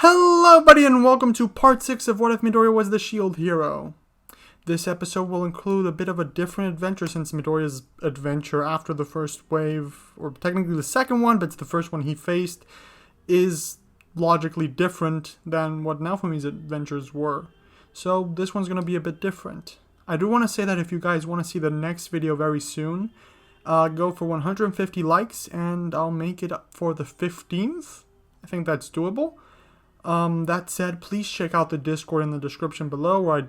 Hello buddy and welcome to part 6 of What If Midoriya Was the Shield Hero. This episode will include a bit of a different adventure since Midoriya's adventure after the first wave, or technically the second one, but it's the first one he faced, is logically different than what Naofumi's adventures were. So this one's going to be a bit different. I do want to say that if you guys want to see the next video very soon, go for 150 likes and I'll make it up for the 15th. I think that's doable. That said, please check out the Discord in the description below where I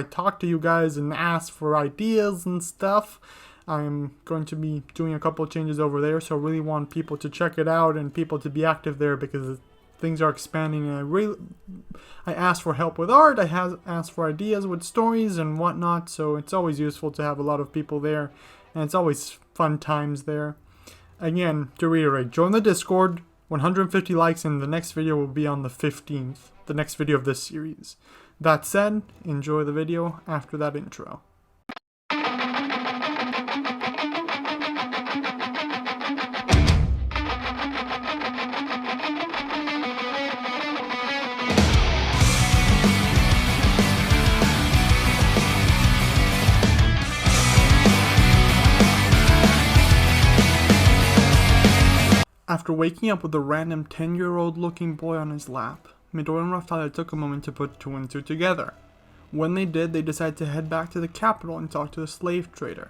talk to you guys and ask for ideas and stuff. I'm going to be doing a couple of changes over there, so I really want people to check it out and people to be active there because things are expanding and I ask for help with art, I have asked for ideas with stories and whatnot, so it's always useful to have a lot of people there and it's always fun times there. Again, to reiterate, join the Discord. 150 likes and the next video will be on the 15th, the next video of this series. That said, enjoy the video after that intro. After waking up with a random 10-year-old looking boy on his lap, Midoriya and Raftalia took a moment to put two and two together. When they did, they decided to head back to the capital and talk to the slave trader.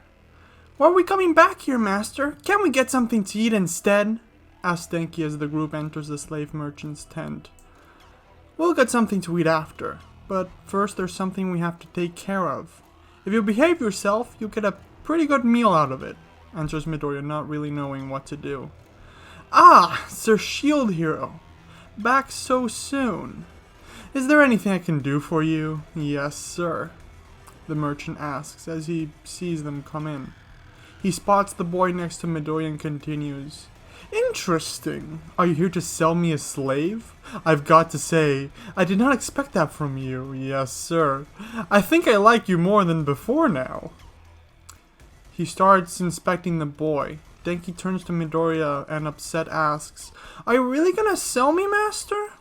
"Why are we coming back here, master? Can't we get something to eat instead?" asked Denki as the group enters the slave merchant's tent. "We'll get something to eat after, but first there's something we have to take care of. If you behave yourself, you'll get a pretty good meal out of it," answers Midoriya, not really knowing what to do. "Ah, Sir Shield Hero, back so soon. Is there anything I can do for you?" "Yes, sir," the merchant asks as he sees them come in. He spots the boy next to Midoriya and continues, "Interesting. Are you here to sell me a slave? I've got to say, I did not expect that from you." "Yes, sir. I think I like you more than before now." He starts inspecting the boy. Denki turns to Midoriya and upset asks, "Are you really gonna sell me, master?"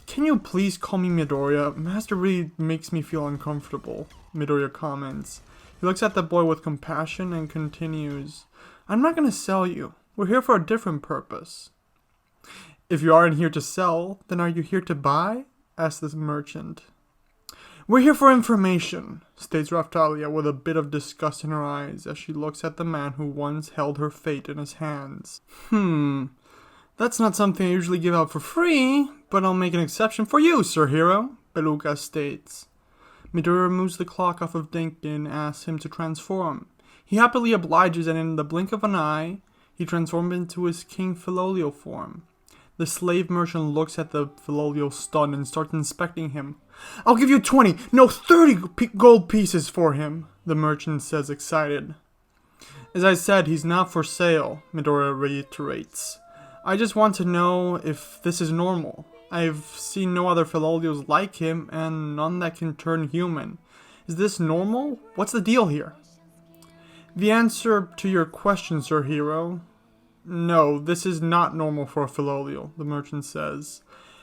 "Can you please call me Midoriya? Master really makes me feel uncomfortable," Midoriya comments. He looks at the boy with compassion and continues, "I'm not gonna sell you. We're here for a different purpose." "If you aren't here to sell, then are you here to buy?" asks the merchant. "We're here for information," states Raftalia with a bit of disgust in her eyes as she looks at the man who once held her fate in his hands. That's not something I usually give out for free, but I'll make an exception for you, Sir Hero," Beluga states. Midoriya removes the clock off of Denki and asks him to transform. He happily obliges and in the blink of an eye, he transforms into his King Filolial form. The slave merchant looks at the Filolial stunned and starts inspecting him. "I'll give you 20, no 30 gold pieces for him," the merchant says excited. "As I said, he's not for sale," Midoriya reiterates. "I just want to know if this is normal. I've seen no other Filolials like him and none that can turn human. Is this normal? What's the deal here?" "The answer to your question, Sir Hero. No, this is not normal for a Filolial," the merchant says.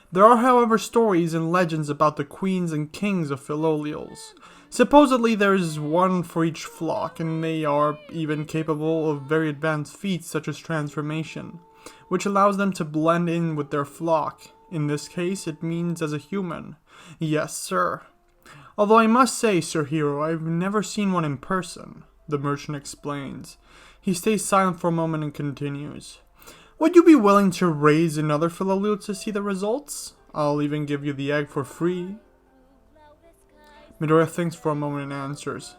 "There are, however, stories and legends about the queens and kings of Filolials. Supposedly there is one for each flock, and they are even capable of very advanced feats such as transformation, which allows them to blend in with their flock. In this case, it means as a human." "Yes, sir. Although I must say, Sir Hero, I've never seen one in person," the merchant explains. He stays silent for a moment and continues. "Would you be willing to raise another Filolial to see the results? I'll even give you the egg for free." Midoriya thinks for a moment and answers,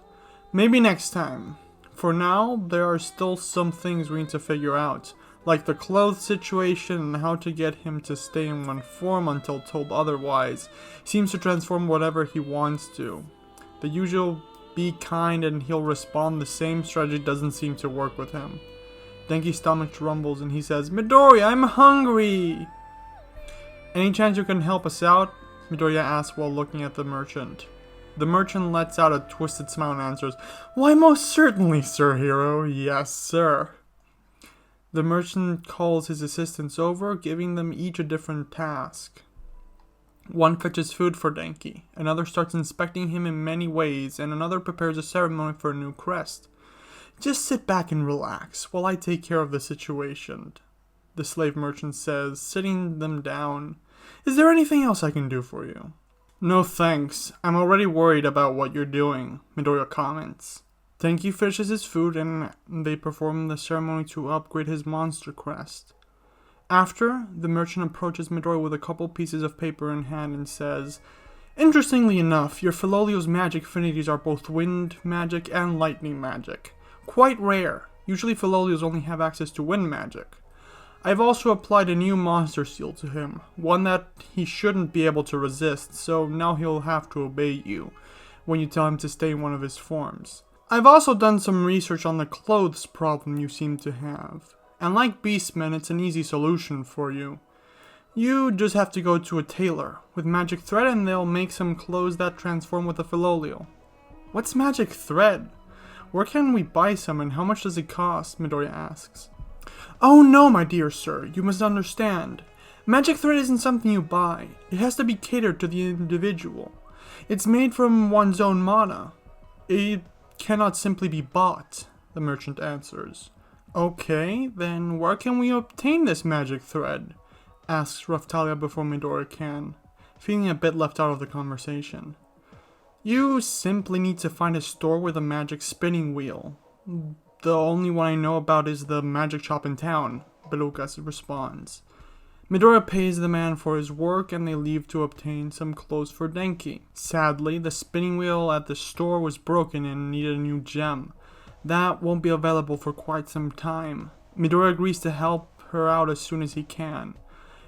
"Maybe next time. For now, there are still some things we need to figure out, like the clothes situation and how to get him to stay in one form until told otherwise. He seems to transform whatever he wants to. The usual be kind and he'll respond the same strategy doesn't seem to work with him." Denki's stomach rumbles and he says, "Midoriya, I'm hungry!" "Any chance you can help us out?" Midoriya asks while looking at the merchant. The merchant lets out a twisted smile and answers, "Why, most certainly, Sir Hero. Yes, sir." The merchant calls his assistants over, giving them each a different task. One fetches food for Denki, another starts inspecting him in many ways, and another prepares a ceremony for a new crest. "Just sit back and relax while I take care of the situation," the slave merchant says, sitting them down. "Is there anything else I can do for you?" "No thanks, I'm already worried about what you're doing," Midoriya comments. Denki finishes his food and they perform the ceremony to upgrade his monster crest. After, the merchant approaches Midoriya with a couple pieces of paper in hand and says, "Interestingly enough, your Filolial's magic affinities are both wind magic and lightning magic. Quite rare. Usually Filolials only have access to wind magic. I've also applied a new monster seal to him, one that he shouldn't be able to resist, so now he'll have to obey you when you tell him to stay in one of his forms. I've also done some research on the clothes problem you seem to have, and like Beastmen, it's an easy solution for you. You just have to go to a tailor with magic thread and they'll make some clothes that transform with a Filolial." "What's magic thread? Where can we buy some and how much does it cost?" Midoriya asks. "Oh no, my dear sir, you must understand. Magic thread isn't something you buy. It has to be catered to the individual. It's made from one's own mana. It cannot simply be bought," the merchant answers. "Okay, then where can we obtain this magic thread?" asks Raphtalia before Midoriya can, feeling a bit left out of the conversation. "You simply need to find a store with a magic spinning wheel. The only one I know about is the magic shop in town," Belugas responds. Midoriya pays the man for his work and they leave to obtain some clothes for Denki. Sadly, the spinning wheel at the store was broken and needed a new gem. That won't be available for quite some time. Midoriya agrees to help her out as soon as he can.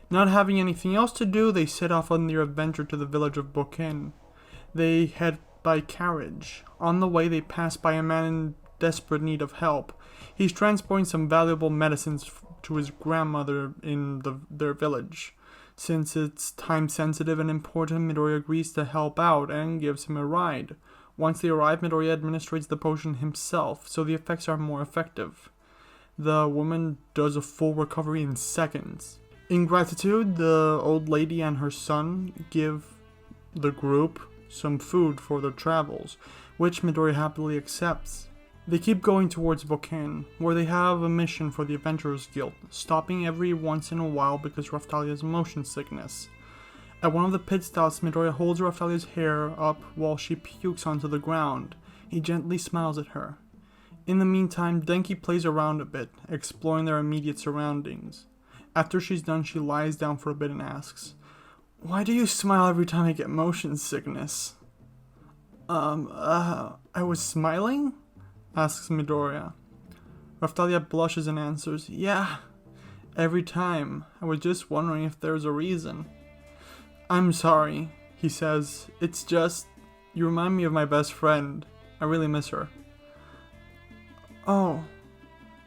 Not having anything else to do, they set off on their adventure to the village of Bokun. They head by carriage. On the way, they pass by a man in desperate need of help. He's transporting some valuable medicines to his grandmother in their village. Since it's time sensitive and important, Midoriya agrees to help out and gives him a ride. Once they arrive, Midoriya administrates the potion himself, so the effects are more effective. The woman does a full recovery in seconds. In gratitude, the old lady and her son give the group some food for their travels, which Midoriya happily accepts. They keep going towards Bokun, where they have a mission for the Adventurers Guild, stopping every once in a while because Raphtalia has motion sickness. At one of the pit stops, Midoriya holds Raphtalia's hair up while she pukes onto the ground. He gently smiles at her. In the meantime, Denki plays around a bit, exploring their immediate surroundings. After she's done, she lies down for a bit and asks, "Why do you smile every time I get motion sickness?" I was smiling?" asks Midoriya. Raphtalia blushes and answers, "Yeah, every time. I was just wondering if there's a reason." "I'm sorry," he says. "It's just, you remind me of my best friend. I really miss her." "Oh,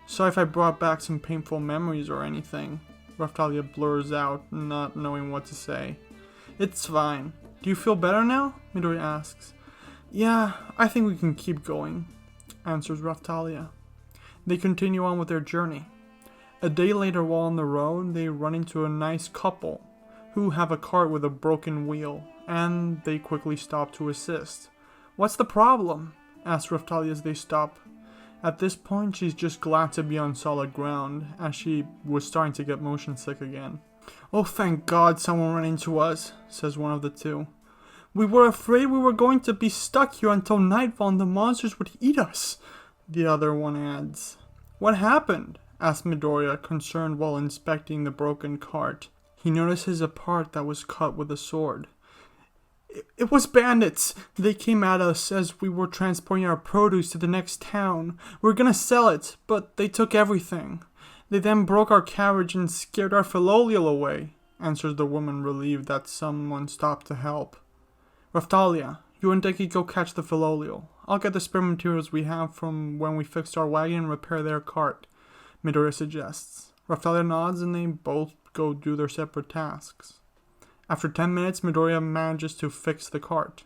sorry if I brought back some painful memories or anything," Raphtalia blurs out, not knowing what to say. "It's fine. Do you feel better now?" Midoriya asks. "Yeah, I think we can keep going," answers Raphtalia. They continue on with their journey. A day later, while on the road, they run into a nice couple who have a cart with a broken wheel, and they quickly stop to assist. "What's the problem?" asks Raphtalia as they stop. At this point, she's just glad to be on solid ground, as she was starting to get motion sick again. "Oh, thank God someone ran into us," says one of the two. "We were afraid we were going to be stuck here until nightfall and the monsters would eat us," the other one adds. "What happened?" asks Midoriya, concerned while inspecting the broken cart. He notices a part that was cut with a sword. It was bandits. They came at us as we were transporting our produce to the next town. We were gonna sell it, but they took everything. They then broke our carriage and scared our Filolial away," answers the woman, relieved that someone stopped to help. "Raphtalia, you and Denki go catch the Filolial. I'll get the spare materials we have from when we fixed our wagon and repair their cart," Midoriya suggests. Raphtalia nods and they both go do their separate tasks. After 10 minutes, Midoriya manages to fix the cart.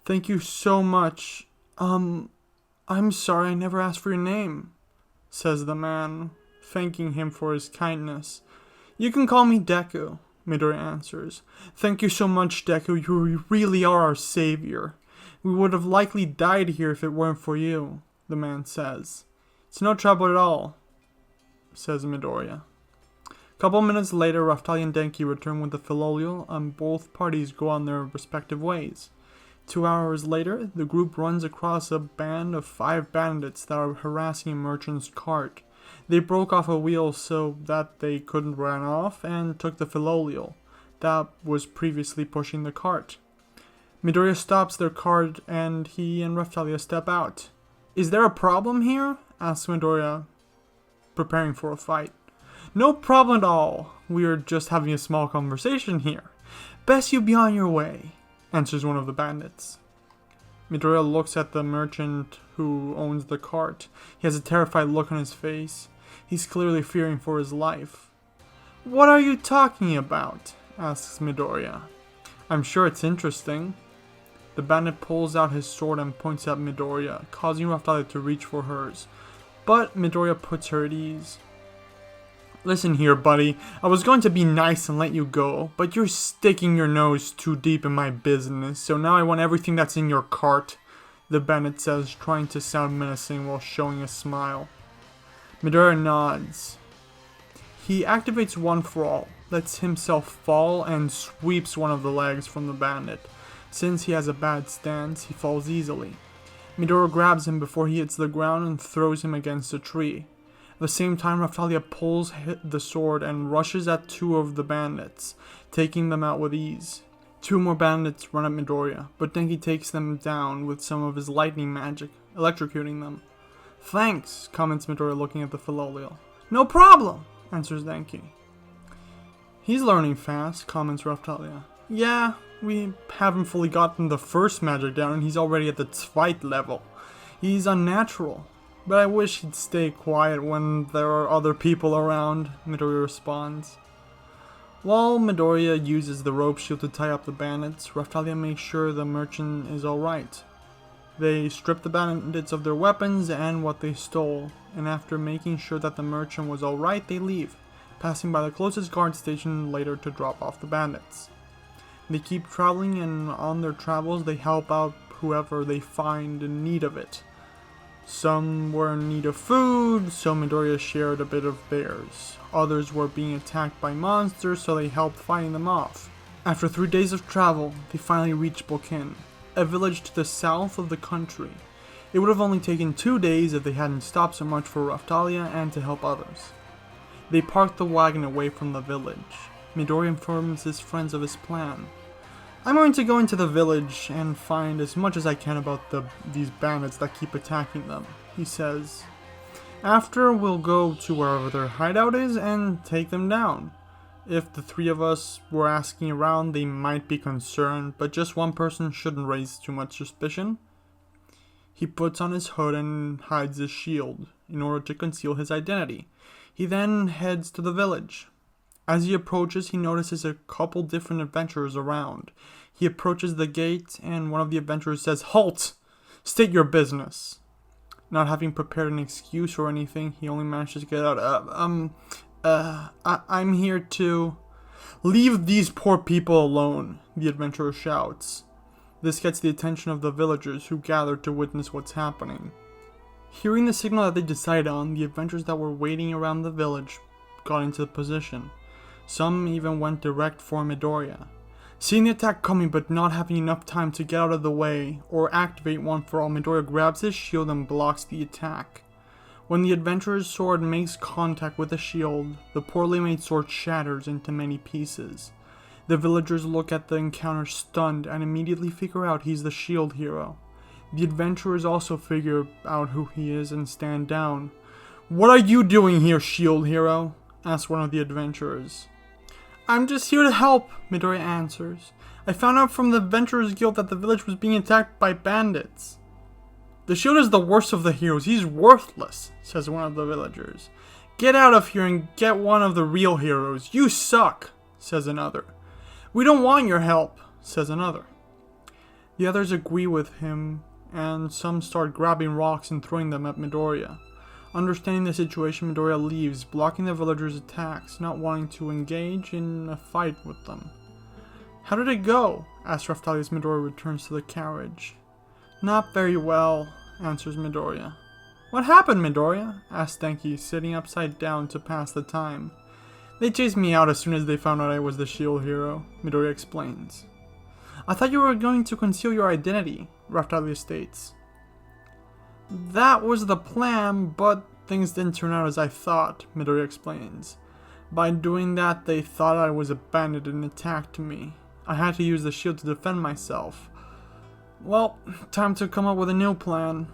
"Thank you so much. I'm sorry I never asked for your name," says the man, thanking him for his kindness. "You can call me Deku," Midoriya answers. "Thank you so much, Deku. You really are our savior. We would have likely died here if it weren't for you," the man says. "It's no trouble at all," says Midoriya. A couple minutes later, Raftalia and Denki return with the Filolial, and both parties go on their respective ways. 2 hours later, the group runs across a band of 5 bandits that are harassing a merchant's cart. They broke off a wheel so that they couldn't run off and took the Filolial that was previously pushing the cart. Midoriya stops their cart and he and Raftalia step out. "Is there a problem here?" asks Midoriya, preparing for a fight. "No problem at all. We are just having a small conversation here. Best you be on your way," answers one of the bandits. Midoriya looks at the merchant who owns the cart. He has a terrified look on his face. He's clearly fearing for his life. "What are you talking about?" asks Midoriya. "I'm sure it's interesting." The bandit pulls out his sword and points at Midoriya, causing Raftalia to reach for hers. But Midoriya puts her at ease. "Listen here, buddy. I was going to be nice and let you go, but you're sticking your nose too deep in my business, so now I want everything that's in your cart," the bandit says, trying to sound menacing while showing a smile. Midoriya nods. He activates One for All, lets himself fall, and sweeps one of the legs from the bandit. Since he has a bad stance, he falls easily. Midoriya grabs him before he hits the ground and throws him against a tree. At the same time, Raftalia pulls the sword and rushes at 2 of the bandits, taking them out with ease. 2 more bandits run at Midoriya, but Denki takes them down with some of his lightning magic, electrocuting them. "Thanks," comments Midoriya looking at the Filolial. "No problem," answers Denki. "He's learning fast," comments Raftalia. "Yeah, we haven't fully gotten the first magic down and he's already at the fight level. He's unnatural. But I wish he'd stay quiet when there are other people around," Midoriya responds. While Midoriya uses the rope shield to tie up the bandits, Raftalia makes sure the merchant is alright. They strip the bandits of their weapons and what they stole, and after making sure that the merchant was alright, they leave, passing by the closest guard station later to drop off the bandits. They keep traveling, and on their travels they help out whoever they find in need of it. Some were in need of food, so Midoriya shared a bit of theirs. Others were being attacked by monsters, so they helped fighting them off. After 3 days of travel, they finally reached Bokun, a village to the south of the country. It would have only taken 2 days if they hadn't stopped so much for Raftalia and to help others. They parked the wagon away from the village. Midoriya informs his friends of his plan. "I'm going to go into the village and find as much as I can about these bandits that keep attacking them," he says. "After, we'll go to wherever their hideout is and take them down. If the 3 of us were asking around, they might be concerned, but just one person shouldn't raise too much suspicion." He puts on his hood and hides his shield in order to conceal his identity. He then heads to the village. As he approaches, he notices a couple different adventurers around. He approaches the gate, and one of the adventurers says, "Halt! State your business." Not having prepared an excuse or anything, he only manages to get out, I'm here to..." "Leave these poor people alone," the adventurer shouts. This gets the attention of the villagers who gather to witness what's happening. Hearing the signal that they decided on, the adventurers that were waiting around the village got into position. Some even went direct for Midoriya. Seeing the attack coming but not having enough time to get out of the way or activate One for All, Midoriya grabs his shield and blocks the attack. When the adventurer's sword makes contact with the shield, the poorly made sword shatters into many pieces. The villagers look at the encounter stunned and immediately figure out he's the shield hero. The adventurers also figure out who he is and stand down. "What are you doing here, shield hero?" asks one of the adventurers. "I'm just here to help," Midoriya answers. "I found out from the Adventurers Guild that the village was being attacked by bandits." "The shield is the worst of the heroes. He's worthless," says one of the villagers. "Get out of here and get one of the real heroes. You suck," says another. "We don't want your help," says another. The others agree with him, and some start grabbing rocks and throwing them at Midoriya. Understanding the situation, Midoriya leaves, blocking the villagers' attacks, not wanting to engage in a fight with them. "How did it go?" asks Raphtalia as Midoriya returns to the carriage. "Not very well," answers Midoriya. "What happened, Midoriya?" asks Denki, sitting upside down to pass the time. "They chased me out as soon as they found out I was the shield hero," Midoriya explains. "I thought you were going to conceal your identity," Raphtalia states. "That was the plan, but things didn't turn out as I thought," Midoriya explains. "By doing that, they thought I was a bandit and attacked me. I had to use the shield to defend myself. Well, time to come up with a new plan."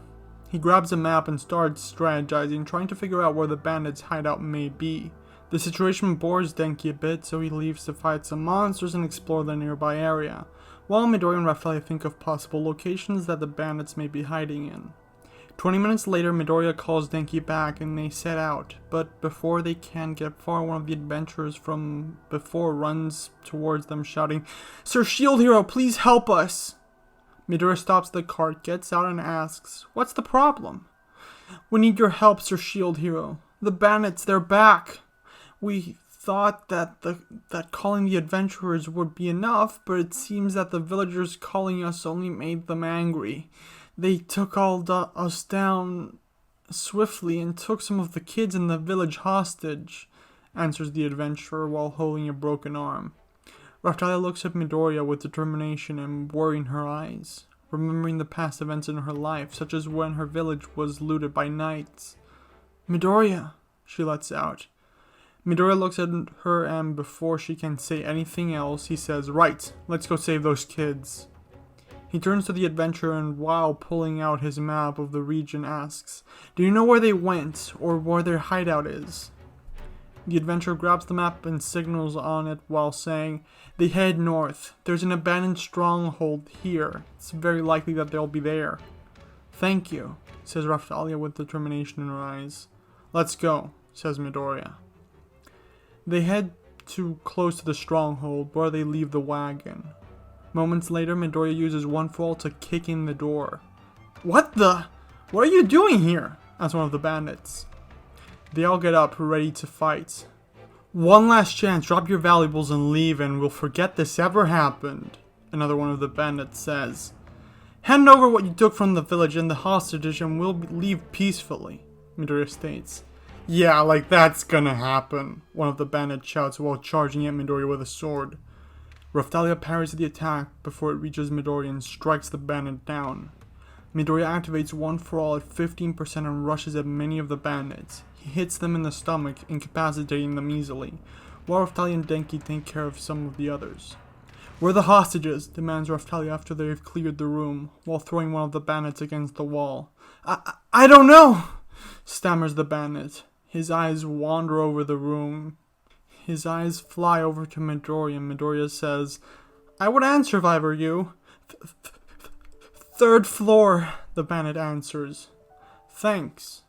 He grabs a map and starts strategizing, trying to figure out where the bandits' hideout may be. The situation bores Denki a bit, so he leaves to fight some monsters and explore the nearby area, while Midoriya and Raphtalia think of possible locations that the bandits may be hiding in. 20 minutes later, Midoriya calls Denki back and they set out, but before they can get far, one of the adventurers from before runs towards them shouting, "Sir Shield Hero, please help us!" Midoriya stops the cart, gets out and asks, "What's the problem?" "We need your help, Sir Shield Hero. The bandits, they're back. We thought that calling the adventurers would be enough, but it seems that the villagers calling us only made them angry. They took us down swiftly and took some of the kids in the village hostage," answers the adventurer while holding a broken arm. Raphtalia looks at Midoriya with determination and worry in her eyes, remembering the past events in her life, such as when her village was looted by knights. "Midoriya," she lets out. Midoriya looks at her and before she can say anything else, he says, "Right, let's go save those kids." He turns to the adventurer and while pulling out his map of the region asks, "Do you know where they went or where their hideout is?" The adventurer grabs the map and signals on it while saying, "They head north. There's an abandoned stronghold here. It's very likely that they'll be there." "Thank you," says Raphtalia with determination in her eyes. "Let's go," says Midoriya. They head too close to the stronghold where they leave the wagon. Moments later, Midoriya uses One For All to kick in the door. What are you doing here?" asks one of the bandits. They all get up, ready to fight. "One last chance, drop your valuables and leave and we'll forget this ever happened," another one of the bandits says. "Hand over what you took from the village and the hostages and we'll leave peacefully," Midoriya states. "Yeah, like that's gonna happen," one of the bandits shouts while charging at Midoriya with a sword. Raphtalia parries the attack before it reaches Midoriya and strikes the bandit down. Midoriya activates One For All at 15% and rushes at many of the bandits. He hits them in the stomach, incapacitating them easily, while Raphtalia and Denki take care of some of the others. "Where are the hostages?" demands Raphtalia after they've cleared the room, while throwing one of the bandits against the wall. I don't know," stammers the bandit. His eyes wander over the room. His eyes fly over to Midoriya, and Midoriya says, "I would answer if I were you." "Third floor," the bandit answers. "Thanks,"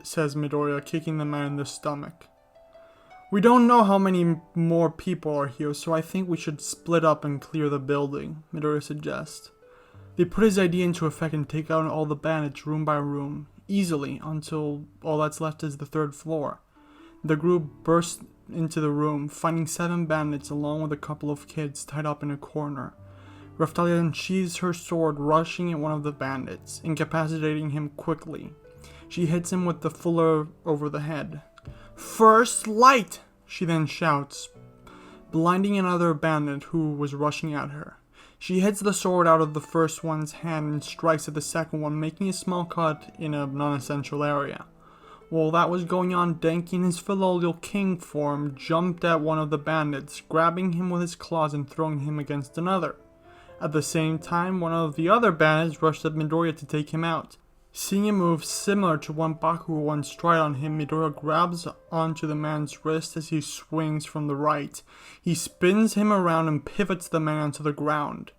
says Midoriya, kicking the man in the stomach. "We don't know how many more people are here, so I think we should split up and clear the building," Midoriya suggests. They put his idea into effect and take out all the bandits room by room, easily, until all that's left is the third floor. The group bursts into the room, finding 7 bandits along with a couple of kids tied up in a corner. Raphtalia unsheathes her sword, rushing at one of the bandits, incapacitating him quickly. She hits him with the fuller over the head. "First light!" she then shouts, blinding another bandit who was rushing at her. She hits the sword out of the first one's hand and strikes at the second one, making a small cut in a non-essential area. While that was going on, Denki in his Filolial king form jumped at one of the bandits, grabbing him with his claws and throwing him against another. At the same time, one of the other bandits rushed at Midoriya to take him out. Seeing a move similar to one Bokun once tried on him, Midoriya grabs onto the man's wrist as he swings from the right. He spins him around and pivots the man onto the ground.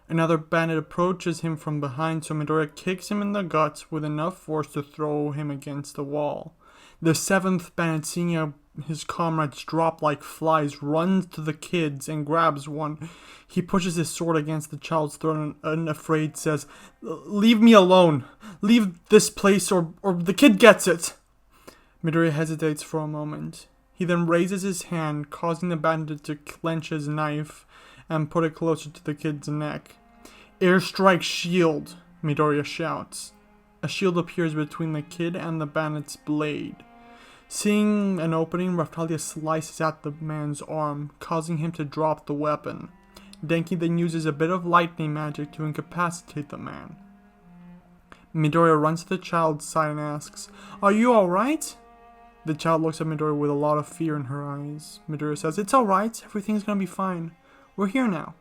Another bandit approaches him from behind, so Midoriya kicks him in the guts with enough force to throw him against the wall. The 7th bandit, seeing his comrades drop like flies, runs to the kids and grabs one. He pushes his sword against the child's throat and afraid says, "Leave me alone. Leave this place or the kid gets it." Midoriya hesitates for a moment. He then raises his hand, causing the bandit to clench his knife and put it closer to the kid's neck. "Airstrike shield," Midoriya shouts. A shield appears between the kid and the bandit's blade. Seeing an opening, Raphtalia slices at the man's arm, causing him to drop the weapon. Denki then uses a bit of lightning magic to incapacitate the man. Midoriya runs to the child's side and asks, "Are you alright?" The child looks at Midoriya with a lot of fear in her eyes. Midoriya says, "It's alright, everything's gonna be fine. We're here now."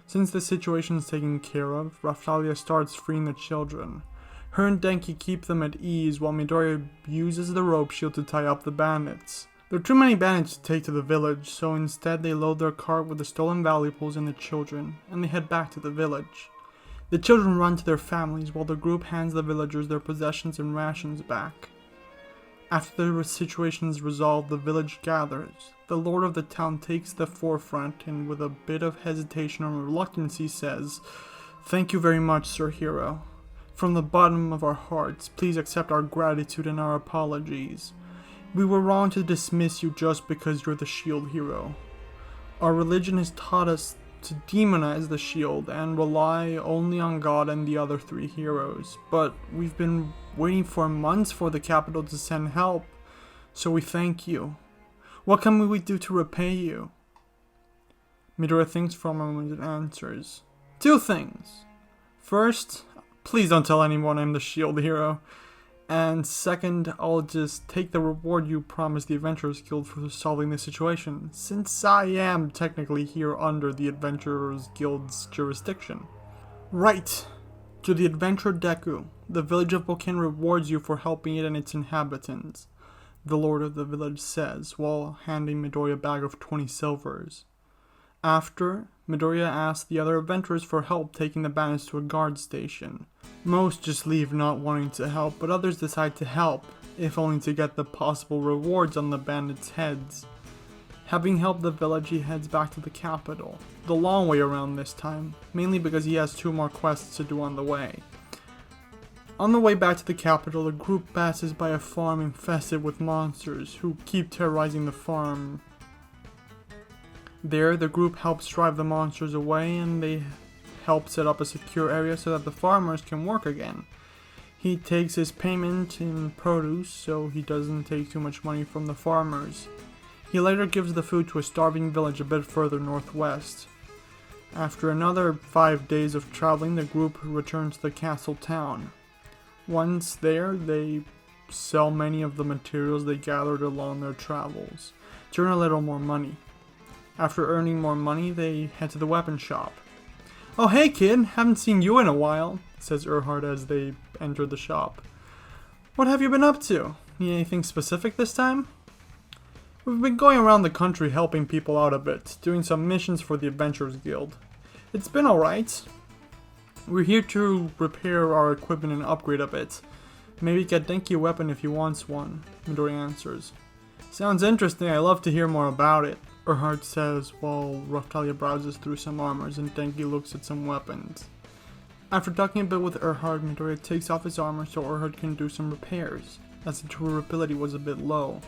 Since the situation is taken care of, Raphtalia starts freeing the children. Her and Denki keep them at ease while Midoriya uses the rope shield to tie up the bandits. There are too many bandits to take to the village, so instead they load their cart with the stolen valuables and the children, and they head back to the village. The children run to their families while the group hands the villagers their possessions and rations back. After the situation is resolved, the village gathers. The lord of the town takes the forefront and with a bit of hesitation and reluctancy says, "Thank you very much, Sir Hero. From the bottom of our hearts, please accept our gratitude and our apologies. We were wrong to dismiss you just because you're the shield hero. Our religion has taught us to demonize the shield and rely only on God and the other three heroes, but we've been waiting for months for the capital to send help, so we thank you. What can we do to repay you?" Midoriya thinks for a moment and answers, "Two things. First, please don't tell anyone I'm the shield hero. And second, I'll just take the reward you promised the Adventurers Guild for solving the situation, since I am technically here under the Adventurers Guild's jurisdiction." "Right. To the adventurer Deku, the village of Bokun rewards you for helping it and its inhabitants," the lord of the village says, while handing Midoriya a bag of 20 silvers. After, Midoriya asks the other adventurers for help taking the bandits to a guard station. Most just leave not wanting to help, but others decide to help, if only to get the possible rewards on the bandits' heads. Having helped the village, he heads back to the capital, the long way around this time, mainly because he has 2 more quests to do on the way. On the way back to the capital, the group passes by a farm infested with monsters who keep terrorizing the farm. There, the group helps drive the monsters away and they help set up a secure area so that the farmers can work again. He takes his payment in produce so he doesn't take too much money from the farmers. He later gives the food to a starving village a bit further northwest. After another 5 days of traveling, the group returns to the castle town. Once there, they sell many of the materials they gathered along their travels to earn a little more money. After earning more money, they head to the weapon shop. "Oh hey kid, haven't seen you in a while," says Erhard as they enter the shop. "What have you been up to? Need anything specific this time?" "We've been going around the country helping people out a bit, doing some missions for the Adventurers Guild. It's been alright. We're here to repair our equipment and upgrade a bit. Maybe get Denki a weapon if he wants one," Midoriya answers. "Sounds interesting, I'd love to hear more about it," Erhard says while Raphtalia browses through some armors and Denki looks at some weapons. After talking a bit with Erhard, Midoriya takes off his armor so Erhard can do some repairs, as the durability was a bit low.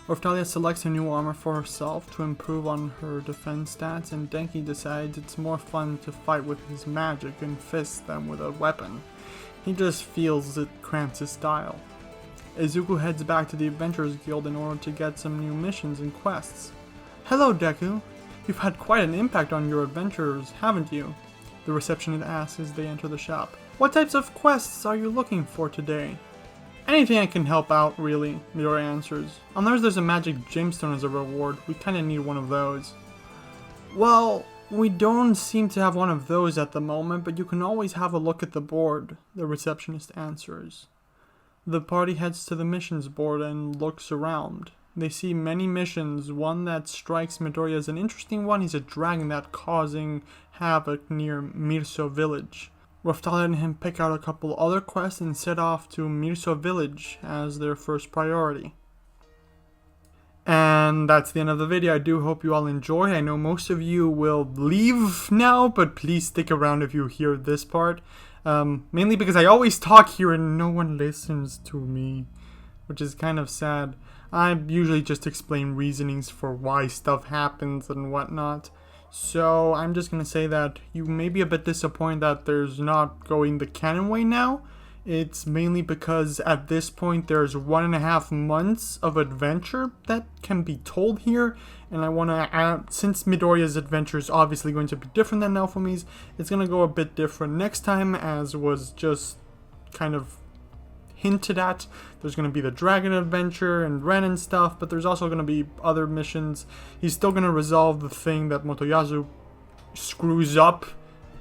Raphtalia selects a new armor for herself to improve on her defense stats, and Denki decides it's more fun to fight with his magic and fists than with a weapon. He just feels it cramps his style. Izuku heads back to the Adventurers Guild in order to get some new missions and quests. "Hello, Deku. You've had quite an impact on your adventurers, haven't you?" the receptionist asks as they enter the shop. "What types of quests are you looking for today?" "Anything I can help out, really," Midoriya answers. "Unless there's a magic gemstone as a reward, we kinda need one of those." "Well, we don't seem to have one of those at the moment, but you can always have a look at the board," the receptionist answers. The party heads to the missions board and looks around. They see many missions. One that strikes Midoriya as an interesting one is a dragon that's causing havoc near Mirso village. Raphtalia and him pick out a couple other quests and set off to Mirso village as their first priority. And that's the end of the video. I do hope you all enjoy. I know most of you will leave now, but please stick around if you hear this part. Mainly because I always talk here and no one listens to me. which is kind of sad. I usually just explain reasonings for why stuff happens and whatnot. So I'm just going to say that you may be a bit disappointed that there's not going the canon way now. It's mainly because at this point there's 1.5 months of adventure that can be told here. And I want to add, since Midoriya's adventure is obviously going to be different than Naofumi's, it's going to go a bit different next time, as was just kind of hinted at. There's going to be the dragon adventure and Ren and stuff, but there's also going to be other missions. He's still going to resolve the thing that Motoyasu screws up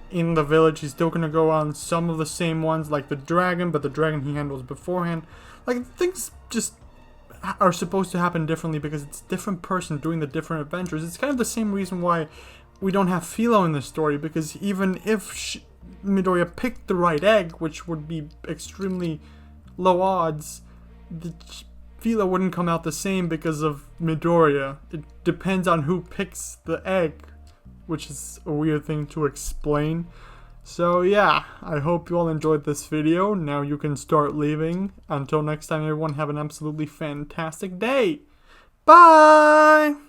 in the village. He's still going to go on some of the same ones like the dragon, but the dragon he handles beforehand. Like, things just are supposed to happen differently because it's a different person doing the different adventures. It's kind of the same reason why we don't have Philo in this story, because even if Midoriya picked the right egg, which would be extremely low odds, the Philo wouldn't come out the same because of Midoriya. It depends on who picks the egg, which is a weird thing to explain. So yeah, I hope you all enjoyed this video. Now you can start leaving. Until next time, everyone, have an absolutely fantastic day. Bye!